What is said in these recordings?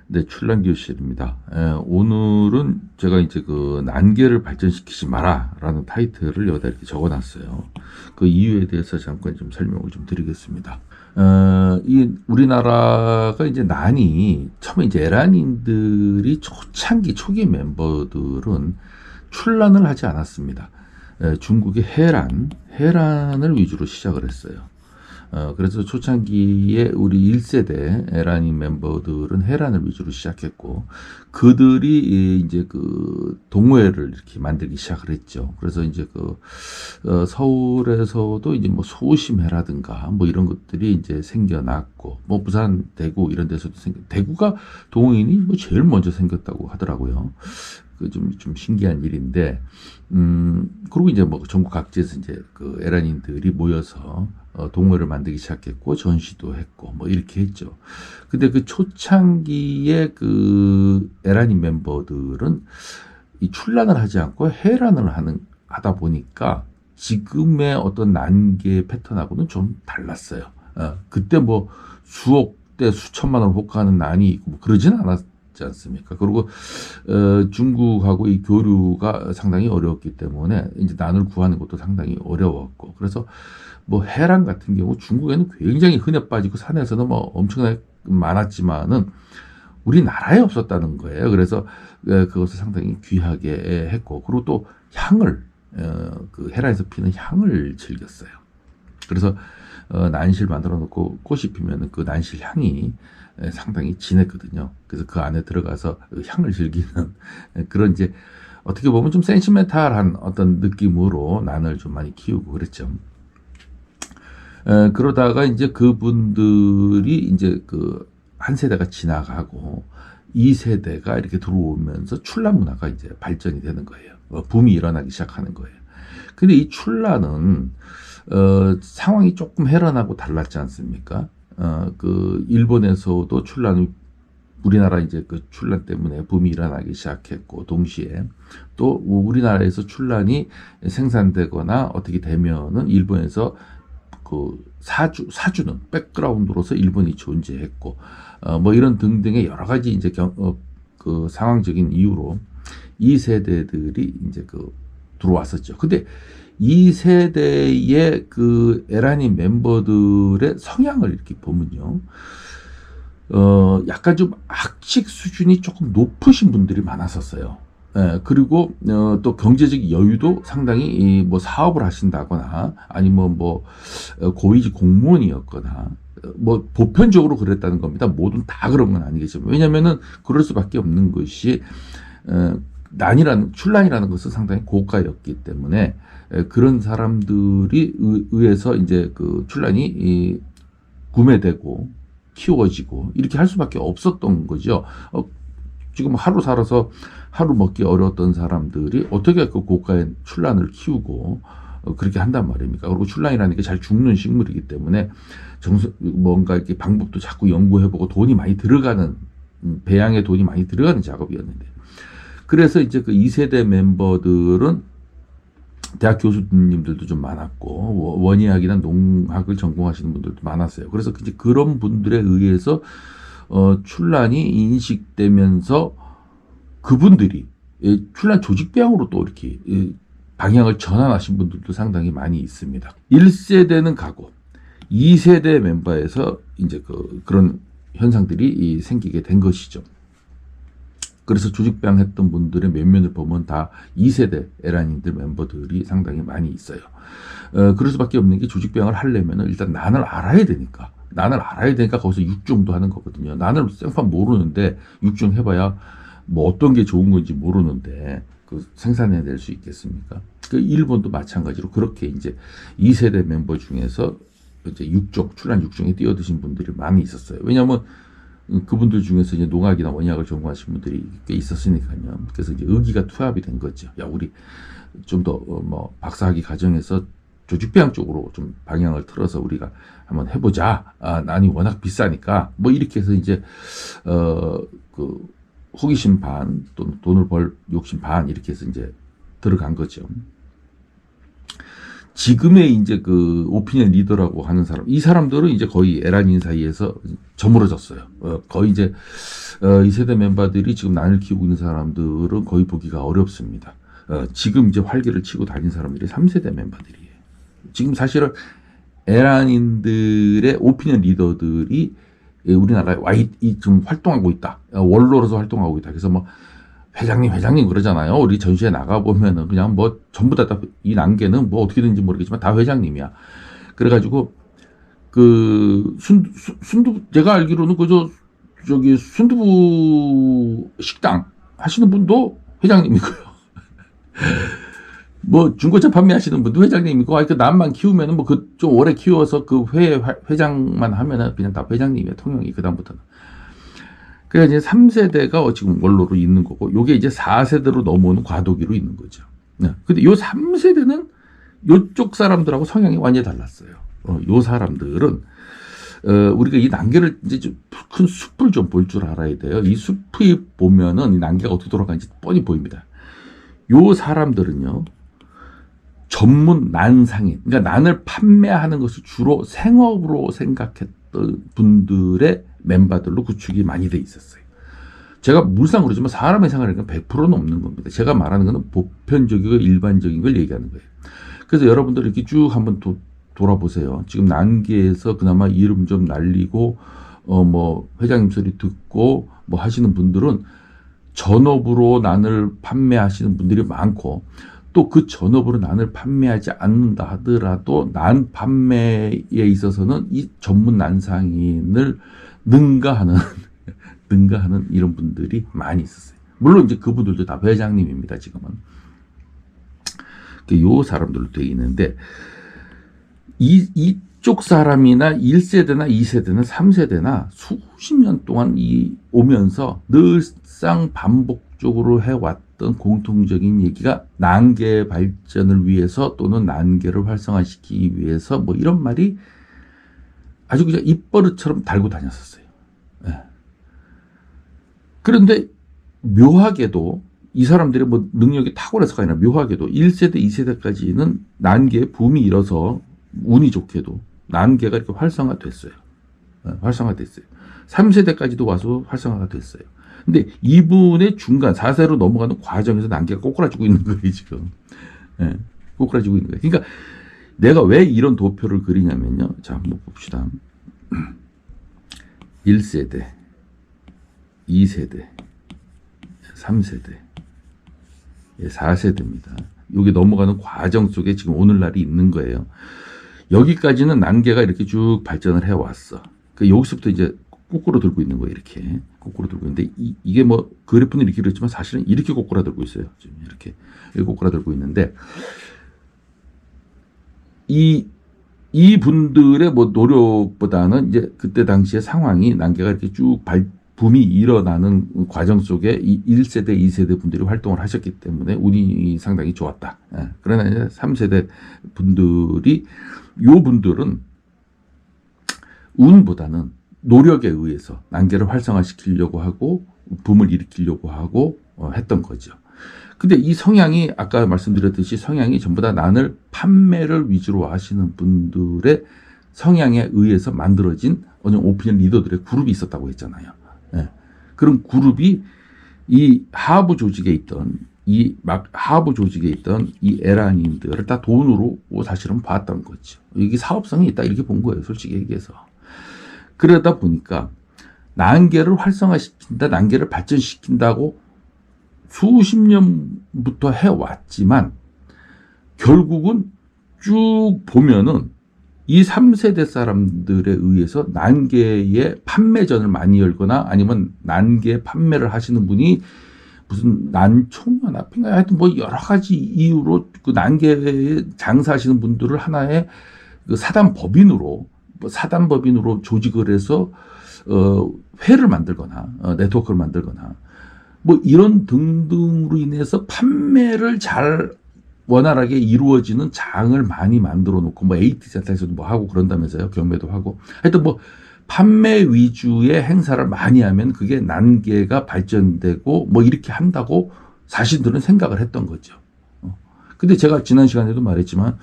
네, 출란교실입니다. 오늘은 제가 이제 그 난계를 발전시키지 마라라는 타이틀을 여기다 이렇게 적어놨어요. 그 이유에 대해서 잠깐 좀 설명을 좀 드리겠습니다. 이 우리나라가 이제 난이 처음에 이제 에란인들이 초창기 초기 멤버들은 출란을 하지 않았습니다. 중국의 해란을 위주로 시작을 했어요. 그래서 초창기에 우리 1세대 에란인 멤버들은 해란을 위주로 시작했고, 그들이 이제 그 동호회를 이렇게 만들기 시작을 했죠. 그래서 이제 서울에서도 이제 뭐 소심회라든가 뭐 이런 것들이 이제 생겨났고, 뭐 부산, 대구 이런 데서도 대구가 동호인이 뭐 제일 먼저 생겼다고 하더라고요. 좀 신기한 일인데, 그리고 이제 뭐 전국 각지에서 이제 그 에란인들이 모여서 동호회를 만들기 시작했고, 전시도 했고, 뭐 이렇게 했죠. 근데 그 초창기에 그 에란인 멤버들은 이 출란을 하지 않고 해란을 하다 보니까 지금의 어떤 난계 패턴하고는 좀 달랐어요. 그때 뭐 수억 대 수천만 원 호가하는 난이 있고 뭐 그러지는 않았지 않습니까? 그리고 중국하고 이 교류가 상당히 어려웠기 때문에 이제 난을 구하는 것도 상당히 어려웠고, 그래서 뭐 해란 같은 경우 중국에는 굉장히 흔해 빠지고 산에서는 뭐 엄청나게 많았지만은 우리나라에 없었다는 거예요. 그래서 그것을 상당히 귀하게 했고, 그리고 또 향을 그 헤라에서 피는 향을 즐겼어요. 그래서 난실 만들어 놓고 꽃이 피면 그 난실 향이 상당히 진했거든요. 그래서 그 안에 들어가서 그 향을 즐기는 그런 이제 어떻게 보면 좀 센티멘탈한 어떤 느낌으로 난을 좀 많이 키우고 그랬죠. 그러다가 이제 그분들이 이제 그 한 세대가 지나가고 2세대가 이렇게 들어오면서 출란 문화가 이제 발전이 되는 거예요. 붐이 일어나기 시작하는 거예요. 근데 이 출란은 상황이 조금 해란하고 달랐지 않습니까? 그 일본에서도 출란이 우리나라 이제 그 출란 때문에 붐이 일어나기 시작했고, 동시에 또 우리나라에서 출란이 생산되거나 어떻게 되면은 일본에서 그 사주는 백그라운드로서 일본이 존재했고, 뭐 이런 등등의 여러 가지 이제 그 상황적인 이유로 이 세대들이 이제 그 들어왔었죠. 근데 이 세대의 그 에란인 멤버들의 성향을 이렇게 보면요, 약간 좀 학식 수준이 조금 높으신 분들이 많았었어요. 그리고 또 경제적 여유도 상당히 뭐 사업을 하신다거나 아니면 뭐 고위직 공무원이었거나 뭐 보편적으로 그랬다는 겁니다. 모든 다 그런 건 아니겠지만, 왜냐면은 그럴 수밖에 없는 것이 출란이라는 것은 상당히 고가였기 때문에 그런 사람들이 의해서 이제 그 출란이 구매되고 키워지고 이렇게 할 수밖에 없었던 거죠. 지금 하루 살아서 하루 먹기 어려웠던 사람들이 어떻게 그 고가의 출란을 키우고 그렇게 한단 말입니까? 그리고 출란이라는 게 잘 죽는 식물이기 때문에 뭔가 이렇게 방법도 자꾸 연구해보고 돈이 많이 들어가는, 배양에 돈이 많이 들어가는 작업이었는데, 그래서 이제 그 2세대 멤버들은 대학 교수님들도 좀 많았고, 원예학이나 농학을 전공하시는 분들도 많았어요. 그래서 이제 그런 분들에 의해서 출란이 인식되면서 그분들이 출란 조직배양으로 또 이렇게 방향을 전환하신 분들도 상당히 많이 있습니다. 1세대는 가고 2세대 멤버에서 이제 그런 현상들이 생기게 된 것이죠. 그래서 조직배양 했던 분들의 면면을 보면 다 2세대 에란인들 멤버들이 상당히 많이 있어요. 그럴 수밖에 없는 게, 조직배양을 하려면 일단 난을 알아야 되니까. 거기서 육종도 하는 거거든요. 난을 생판 모르는데 육종 해봐야 뭐 어떤 게 좋은 건지 모르는데 그 생산해낼 수 있겠습니까? 그 일본도 마찬가지로 그렇게 이제 2세대 멤버 중에서 이제 출란 육종에 뛰어드신 분들이 많이 있었어요. 왜냐하면 그분들 중에서 이제 농학이나 원예학을 전공하신 분들이 꽤 있었으니까요. 그래서 이제 의기가 투합이 된 거죠. 야, 우리 좀 더 뭐 박사학위 과정에서 조직배양 쪽으로 좀 방향을 틀어서 우리가 한번 해보자. 난이 워낙 비싸니까 뭐 이렇게 해서 이제 그 호기심 반, 또 돈을 벌 욕심 반, 이렇게 해서 이제 들어간 거죠. 지금의 이제 그 오피니언 리더라고 하는 사람, 이 사람들은 이제 거의 에란인 사이에서 저물어졌어요. 거의 이제 이 세대 멤버들이 지금 난을 키우고 있는 사람들은 거의 보기가 어렵습니다. 지금 이제 활기를 치고 다닌 사람들이 3세대 멤버들이에요. 지금 사실은 에란인들의 오피니언 리더들이 우리나라에 좀 활동하고 있다. 원로로서 활동하고 있다. 그래서 뭐 회장님 그러잖아요. 우리 전시회 나가보면은 그냥 뭐 전부 다 이 난개는 뭐 어떻게 되는지 모르겠지만 다 회장님이야. 그래가지고 순두부, 제가 알기로는 저기 순두부 식당 하시는 분도 회장님이고요. 뭐 중고차 판매하시는 분도 회장님이고, 남만 키우면은 뭐 좀 오래 키워서 회장만 하면은 그냥 다 회장님이에요. 통영이 그다음부터는. 그래서 이제 3세대가 지금 원로로 있는 거고, 요게 이제 4세대로 넘어오는 과도기로 있는 거죠. 네. 근데 요 3세대는 요쪽 사람들하고 성향이 완전히 달랐어요. 요 사람들은, 우리가 이 난개를 이제 좀 큰 숲을 좀 볼 줄 알아야 돼요. 이 숲이 보면은 이 난개가 어떻게 돌아가는지 뻔히 보입니다. 요 사람들은요, 전문 난상인, 그러니까 난을 판매하는 것을 주로 생업으로 생각했던 분들의 멤버들로 구축이 많이 돼 있었어요. 제가 물상 그러지만 사람의 생활은 100%는 없는 겁니다. 제가 말하는 것은 보편적이고 일반적인 걸 얘기하는 거예요. 그래서 여러분들 이렇게 쭉 한번 돌아보세요. 지금 난개에서 그나마 이름 좀 날리고, 뭐 회장님 소리 듣고 뭐 하시는 분들은 전업으로 난을 판매하시는 분들이 많고, 또 그 전업으로 난을 판매하지 않는다 하더라도 난 판매에 있어서는 이 전문 난상인을 능가하는 이런 분들이 많이 있었어요. 물론 이제 그분들도 다 회장님입니다. 지금은 요 사람들로 되어 있는데, 이쪽 사람이나 1세대나 2세대나 3세대나 수십 년 동안 오면서 늘상 반복적으로 해왔던 공통적인 얘기가 난개 발전을 위해서 또는 난개를 활성화시키기 위해서 뭐 이런 말이 아주 그냥 입버릇처럼 달고 다녔었어요. 네. 그런데 묘하게도 이 사람들의 뭐 능력이 탁월해서가 아니라 묘하게도 1세대, 2세대까지는 난개의 붐이 일어서 운이 좋게도 난개가 이렇게 활성화됐어요. 활성화됐어요. 3세대까지도 와서 활성화가 됐어요. 근데 이분의 중간 4세로 넘어가는 과정에서 난개가 꼬꾸라지고 있는 거예요, 지금. 네, 꼬꾸라지고 있는 거예요. 그러니까 내가 왜 이런 도표를 그리냐면요. 자, 한번 봅시다. 1세대, 2세대, 3세대, 4세대입니다. 여기 넘어가는 과정 속에 지금 오늘날이 있는 거예요. 여기까지는 난개가 이렇게 쭉 발전을 해왔어. 여기서부터 이제 거꾸로 들고 있는 거예요. 이렇게 거꾸로 들고 있는데, 이게 뭐 그래프는 이렇게 그렸지만 사실은 이렇게 거꾸로 들고 있어요. 지금 이렇게 거꾸로 들고 있는데, 이 분들의 뭐 노력보다는 이제 그때 당시의 상황이 난개가 이렇게 쭉 붐이 일어나는 과정 속에 이 1세대, 2세대 분들이 활동을 하셨기 때문에 운이 상당히 좋았다. 그러나 이제 3세대 분들이, 요 분들은 운보다는 노력에 의해서 난개를 활성화시키려고 하고 붐을 일으키려고 하고 했던 거죠. 근데 이 성향이 아까 말씀드렸듯이 성향이 전부 다 난을 판매를 위주로 하시는 분들의 성향에 의해서 만들어진 어느 오피니언 리더들의 그룹이 있었다고 했잖아요. 네. 그런 그룹이 이 하부 조직에 있던 이 에란인들을 다 돈으로 사실은 봤던 거죠. 이게 사업성이 있다 이렇게 본 거예요, 솔직히 얘기해서. 그러다 보니까 난개를 활성화시킨다, 난개를 발전시킨다고 수십 년부터 해왔지만 결국은 쭉 보면은 이 3세대 사람들에 의해서 난개의 판매전을 많이 열거나 아니면 난개 판매를 하시는 분이 무슨 난총연 앞인가 하여튼 뭐 여러 가지 이유로 그 난개 장사하시는 분들을 하나의 그 사단법인으로 조직을 해서 회를 만들거나 네트워크를 만들거나 뭐 이런 등등으로 인해서 판매를 잘 원활하게 이루어지는 장을 많이 만들어 놓고, 뭐 AT 센터에서도 뭐 하고 그런다면서요. 경매도 하고. 하여튼 뭐 판매 위주의 행사를 많이 하면 그게 난개가 발전되고 뭐 이렇게 한다고 자신들은 생각을 했던 거죠. 근데 제가 지난 시간에도 말했지만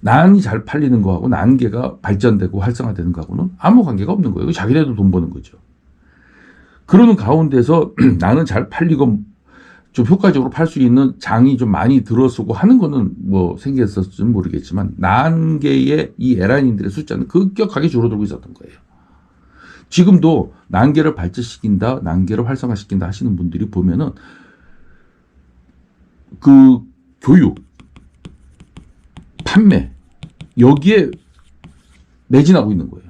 난이 잘 팔리는 거하고 난계가 발전되고 활성화되는 거하고는 아무 관계가 없는 거예요. 자기네도 돈 버는 거죠. 그러는 가운데서 나는 잘 팔리고 좀 효과적으로 팔 수 있는 장이 좀 많이 들어서고 하는 거는 뭐 생겼었을지는 모르겠지만 난계의 이 에란인들의 숫자는 급격하게 줄어들고 있었던 거예요. 지금도 난계를 발전시킨다, 난계를 활성화시킨다 하시는 분들이 보면은 그 교육, 판매 여기에 매진하고 있는 거예요.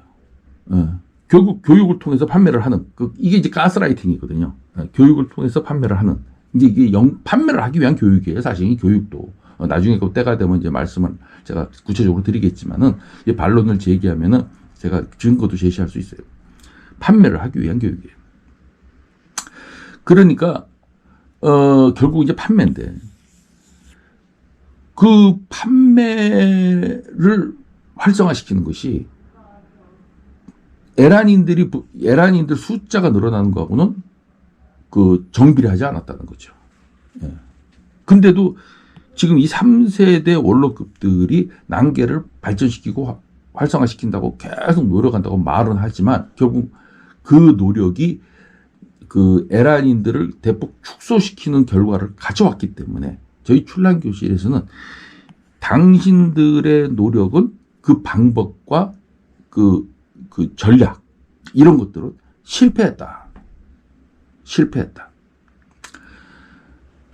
결국 교육을 통해서 판매를 하는 이게 이제 가스라이팅이거든요. 교육을 통해서 판매를 하는 이제 이게 판매를 하기 위한 교육이에요. 사실 이 교육도 나중에 그 때가 되면 이제 말씀을 제가 구체적으로 드리겠지만은 반론을 제기하면은 제가 증거도 제시할 수 있어요. 판매를 하기 위한 교육이에요. 그러니까 결국 이제 판매인데 그 판매를 활성화시키는 것이 에란인들 숫자가 늘어나는 거하고는 그 정비례하지 않았다는 거죠. 예. 근데도 지금 이 3세대 원로급들이 난계를 발전시키고 활성화시킨다고 계속 노력한다고 말은 하지만 결국 그 노력이 그 에란인들을 대폭 축소시키는 결과를 가져왔기 때문에 저희 출란교실에서는 당신들의 노력은 그 방법과 그 전략 이런 것들은 실패했다.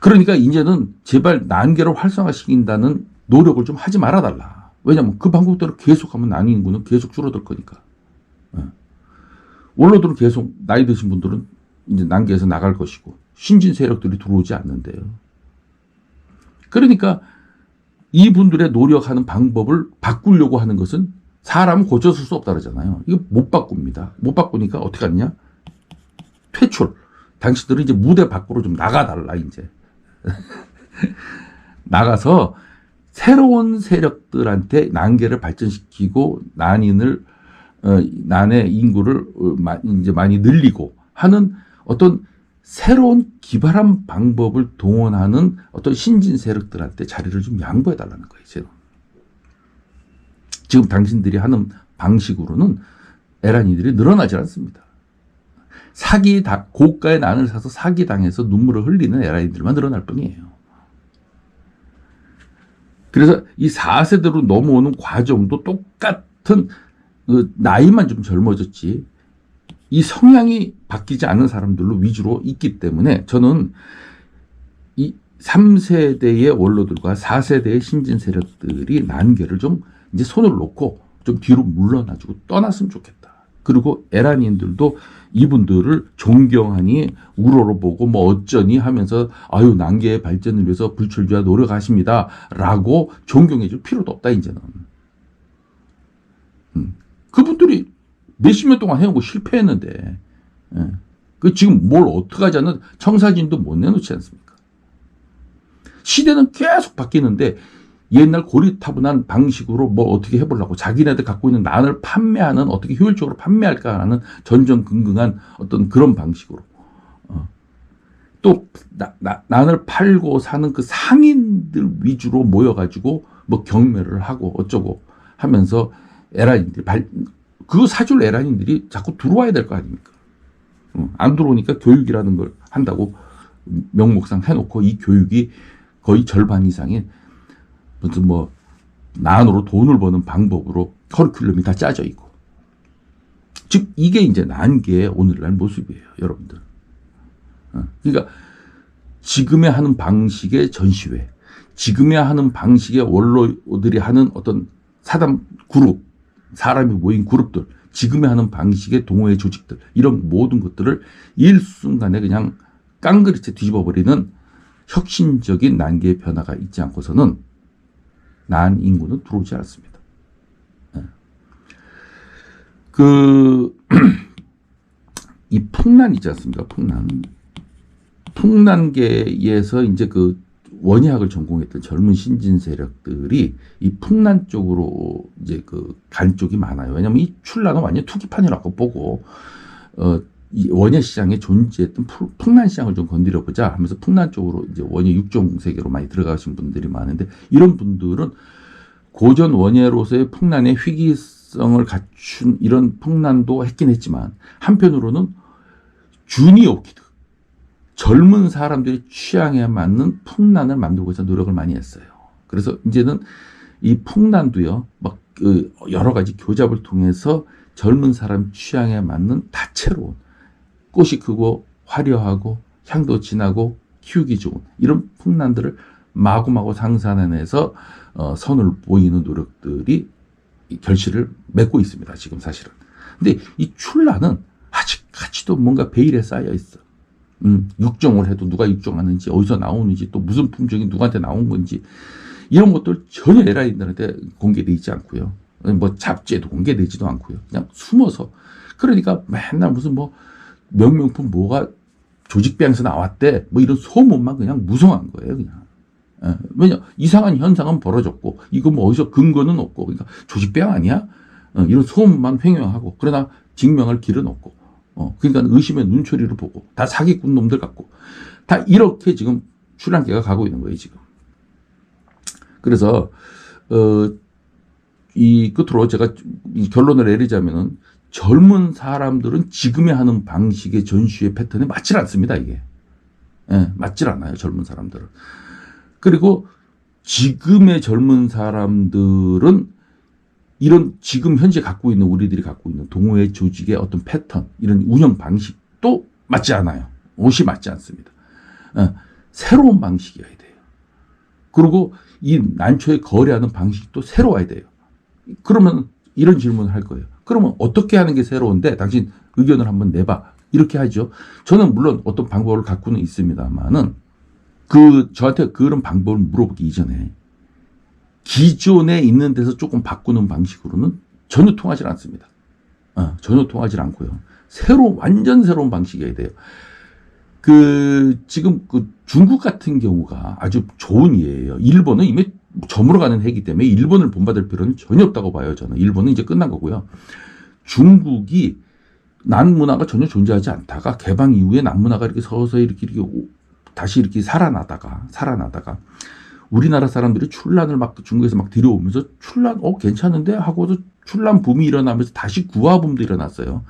그러니까 이제는 제발 난계를 활성화시킨다는 노력을 좀 하지 말아달라. 왜냐하면 그 방법대로 계속하면 난이 인구는 계속 줄어들 거니까. 원로들은 계속 나이 드신 분들은 이제 난계에서 나갈 것이고 신진 세력들이 들어오지 않는데요. 그러니까 이분들의 노력하는 방법을 바꾸려고 하는 것은 사람은 고쳐줄 수 없다 그러잖아요. 이거 못 바꿉니다. 못 바꾸니까 어떻게 하느냐? 퇴출. 당신들은 이제 무대 밖으로 좀 나가달라, 이제. 나가서 새로운 세력들한테 난계를 발전시키고 난의 인구를 이제 많이 늘리고 하는 어떤 새로운 기발한 방법을 동원하는 어떤 신진 세력들한테 자리를 좀 양보해 달라는 거예요. 지금 당신들이 하는 방식으로는 에란이들이 늘어나지 않습니다. 고가의 난을 사서 사기당해서 눈물을 흘리는 에란이들만 늘어날 뿐이에요. 그래서 이 4세대로 넘어오는 과정도 똑같은 나이만 좀 젊어졌지 이 성향이 바뀌지 않은 사람들로 위주로 있기 때문에 저는 이 3세대의 원로들과 4세대의 신진 세력들이 난계를 좀 이제 손을 놓고 좀 뒤로 물러나주고 떠났으면 좋겠다. 그리고 에란인들도 이분들을 존경하니 우러러보고 뭐 어쩌니 하면서 아유 난계의 발전을 위해서 불철주야 노력하십니다 라고 존경해 줄 필요도 없다 이제는. 그분들이 몇십 년 동안 해온 거 실패했는데 그 지금 뭘 어떡하지 않는 청사진도 못 내놓지 않습니까? 시대는 계속 바뀌는데 옛날 고리타분한 방식으로 뭐 어떻게 해보려고 자기네들 갖고 있는 난을 판매하는 어떻게 효율적으로 판매할까 하는 전전긍긍한 어떤 그런 방식으로 또 난을 팔고 사는 그 상인들 위주로 모여가지고 뭐 경매를 하고 어쩌고 하면서 에란인들이 그 사줄 에란인들이 자꾸 들어와야 될 거 아닙니까? 안 들어오니까 교육이라는 걸 한다고 명목상 해놓고 이 교육이 거의 절반 이상인 무슨 뭐 난으로 돈을 버는 방법으로 커리큘럼이 다 짜져 있고 즉 이게 이제 난계의 오늘날 모습이에요, 여러분들. 그러니까 지금의 하는 방식의 전시회, 지금의 하는 방식의 원로들이 하는 어떤 사담 그룹, 사람이 모인 그룹들, 지금의 하는 방식의 동호회 조직들 이런 모든 것들을 일순간에 그냥 깡그리째 뒤집어버리는 혁신적인 난계의 변화가 있지 않고서는 난 인구는 들어오지 않습니다. 이 풍란 있지 않습니까? 풍란계에서 이제 그 원예학을 전공했던 젊은 신진 세력들이 이 풍란 쪽으로 이제 간 쪽이 많아요. 왜냐면 이 출란은 완전 투기판이라고 보고, 이 원예 시장에 존재했던 풍란 시장을 좀 건드려 보자 하면서 풍란 쪽으로 이제 원예 육종 세계로 많이 들어가신 분들이 많은데, 이런 분들은 고전 원예로서의 풍란의 희귀성을 갖춘 이런 풍란도 했긴 했지만, 한편으로는 주니 오키드, 젊은 사람들의 취향에 맞는 풍란을 만들고자 노력을 많이 했어요. 그래서 이제는 이 풍란도요, 막 여러 가지 교잡을 통해서 젊은 사람 취향에 맞는 다채로운, 꽃이 크고 화려하고 향도 진하고 키우기 좋은 이런 풍란들을 마구마구 생산해내서 선을 보이는 노력들이 결실을 맺고 있습니다, 지금 사실은. 근데 이 출란은 아직까지도 뭔가 베일에 쌓여 있어. 육종을 해도 누가 육종하는지, 어디서 나오는지, 또 무슨 품종이 누구한테 나온 건지, 이런 것들 전혀 에라인들한테 공개되어 있지 않고요. 뭐 잡지에도 공개되지도 않고요. 그냥 숨어서. 그러니까 맨날 무슨 뭐 명명품 뭐가 조직배양에서 나왔대, 뭐 이런 소문만 그냥 무성한 거예요, 그냥. 왜냐, 이상한 현상은 벌어졌고, 이거 뭐 어디서 근거는 없고, 그러니까 조직배양 아니야? 이런 소문만 횡행하고, 그러나 증명할 길은 없고, 그러니까 의심의 눈초리를 보고, 다 사기꾼 놈들 같고, 다 이렇게 지금 출란계가 가고 있는 거예요, 지금. 그래서, 이 끝으로 제가 이 결론을 내리자면은, 젊은 사람들은 지금에 하는 방식의 전시의 패턴에 맞질 않습니다, 이게. 맞질 않아요, 젊은 사람들은. 그리고 지금의 젊은 사람들은 이런 지금 현재 갖고 있는, 우리들이 갖고 있는 동호회 조직의 어떤 패턴, 이런 운영 방식도 맞지 않아요. 옷이 맞지 않습니다. 새로운 방식이어야 돼요. 그리고 이 난초에 거래하는 방식도 새로워야 돼요. 그러면 이런 질문을 할 거예요. 그러면 어떻게 하는 게 새로운데 당신 의견을 한번 내봐. 이렇게 하죠. 저는 물론 어떤 방법을 갖고는 있습니다만은, 저한테 그런 방법을 물어보기 이전에 기존에 있는 데서 조금 바꾸는 방식으로는 전혀 통하지 않습니다. 전혀 통하지 않고요. 완전 새로운 방식이어야 돼요. 지금 중국 같은 경우가 아주 좋은 예예요. 일본은 이미 저물어 가는 해이기 때문에 일본을 본받을 필요는 전혀 없다고 봐요, 저는. 일본은 이제 끝난 거고요. 중국이 난문화가 전혀 존재하지 않다가 개방 이후에 난문화가 이렇게 서서히 이렇게 다시 이렇게 살아나다가 우리나라 사람들이 출란을 막 중국에서 막 들여오면서 출란 괜찮은데 하고도 출란 붐이 일어나면서 다시 구화붐도 일어났어요.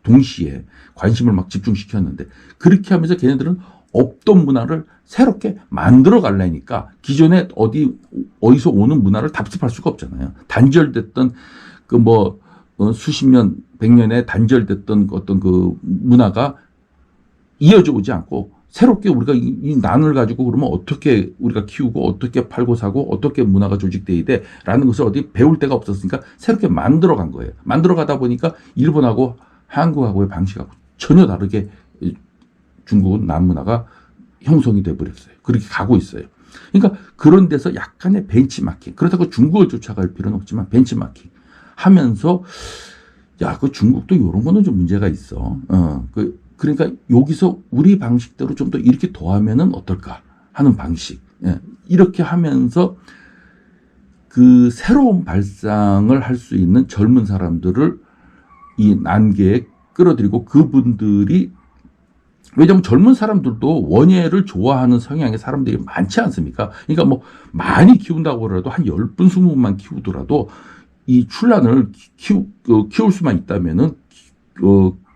동시에 관심을 막 집중시켰는데, 그렇게 하면서 걔네들은 없던 문화를 새롭게 만들어 가려니까 기존에 어디서 오는 문화를 답습할 수가 없잖아요. 단절됐던 수십 년, 100년에 단절됐던 어떤 그 문화가 이어져 오지 않고, 새롭게 우리가 이 난을 가지고 그러면 어떻게 우리가 키우고 어떻게 팔고 사고 어떻게 문화가 조직돼야 돼 라는 것을 어디 배울 데가 없었으니까 새롭게 만들어 간 거예요. 만들어 가다 보니까 일본하고 한국하고의 방식하고 전혀 다르게 중국은 난문화가 형성이 돼 버렸어요. 그렇게 가고 있어요. 그러니까 그런 데서 약간의 벤치마킹, 그렇다고 중국을 쫓아갈 필요는 없지만 벤치마킹 하면서, 그 중국도 이런 거는 좀 문제가 있어. 그러니까 여기서 우리 방식대로 좀 더 이렇게 더하면은 어떨까 하는 방식. 이렇게 하면서 그 새로운 발상을 할 수 있는 젊은 사람들을 이 난계에 끌어들이고, 그분들이, 왜냐하면 젊은 사람들도 원예를 좋아하는 성향의 사람들이 많지 않습니까? 그러니까 뭐 많이 키운다고 하더라도 한 10분, 20분만 키우더라도 이 출란을 키울 수만 있다면은,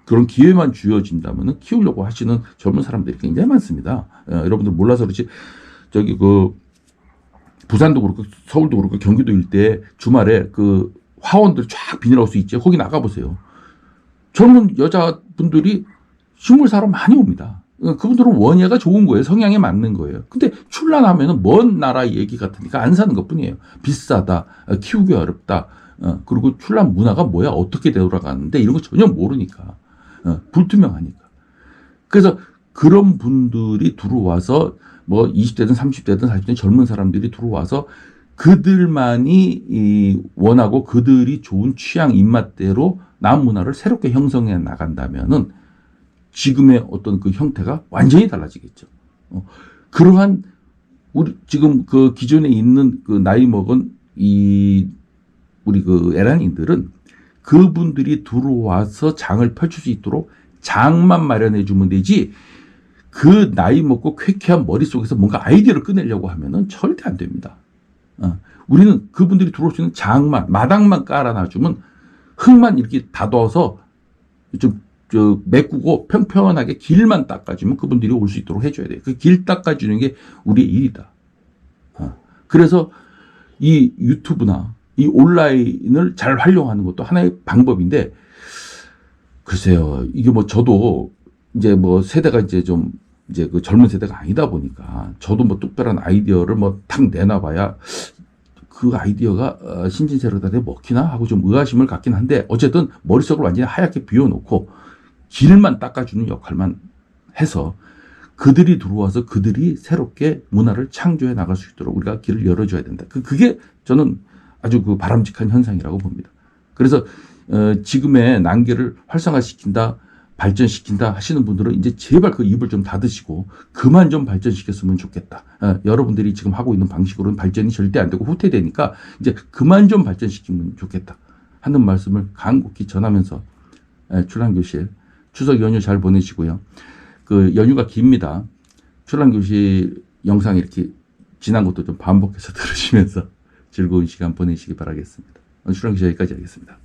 그런 기회만 주어진다면은 키우려고 하시는 젊은 사람들이 굉장히 많습니다. 여러분들 몰라서 그렇지, 부산도 그렇고 서울도 그렇고 경기도 일대 주말에 화원들 쫙 비닐하우스 있죠. 거기 나가보세요. 젊은 여자분들이 식물 사러 많이 옵니다. 그분들은 원예가 좋은 거예요. 성향에 맞는 거예요. 근데 출란하면은 먼 나라 얘기 같으니까 안 사는 것 뿐이에요. 비싸다, 키우기 어렵다, 그리고 출란 문화가 뭐야, 어떻게 돌아가는데, 이런 거 전혀 모르니까, 불투명하니까. 그래서 그런 분들이 들어와서, 뭐 20대든 30대든 40대든 젊은 사람들이 들어와서 그들만이 원하고 그들이 좋은 취향 입맛대로 남 문화를 새롭게 형성해 나간다면은 지금의 어떤 그 형태가 완전히 달라지겠죠. 그러한 우리 지금 그 기존에 있는 그 나이 먹은 우리 그 에란인들은 그분들이 들어와서 장을 펼칠 수 있도록 장만 마련해 주면 되지 그 나이 먹고 쾌쾌한 머릿속에서 뭔가 아이디어를 꺼내려고 하면은 절대 안 됩니다. 우리는 그분들이 들어올 수 있는 장만, 마당만 깔아놔주면 흙만 이렇게 다둬서 좀 메꾸고 평평하게 길만 닦아주면 그분들이 올 수 있도록 해줘야 돼요. 그 길 닦아주는 게 우리의 일이다. 그래서 이 유튜브나 이 온라인을 잘 활용하는 것도 하나의 방법인데, 글쎄요, 이게 뭐 저도 이제 뭐 세대가 이제 좀 이제 그 젊은 세대가 아니다 보니까 저도 뭐 특별한 아이디어를 뭐 탁 내놔봐야 그 아이디어가 신진세력들한테 먹히나 하고 좀 의아심을 갖긴 한데, 어쨌든 머릿속을 완전히 하얗게 비워놓고 길만 닦아주는 역할만 해서 그들이 들어와서 그들이 새롭게 문화를 창조해 나갈 수 있도록 우리가 길을 열어줘야 된다. 그게 저는 아주 그 바람직한 현상이라고 봅니다. 그래서 지금의 난계를 활성화시킨다, 발전시킨다 하시는 분들은 이제 제발 그 입을 좀 닫으시고 그만 좀 발전시켰으면 좋겠다. 여러분들이 지금 하고 있는 방식으로는 발전이 절대 안 되고 후퇴되니까 이제 그만 좀 발전시키면 좋겠다 하는 말씀을 간곡히 전하면서 출란교실 추석 연휴 잘 보내시고요. 그 연휴가 깁니다. 출란교실 영상 이렇게 지난 것도 좀 반복해서 들으시면서 즐거운 시간 보내시기 바라겠습니다. 출란교실 여기까지 하겠습니다.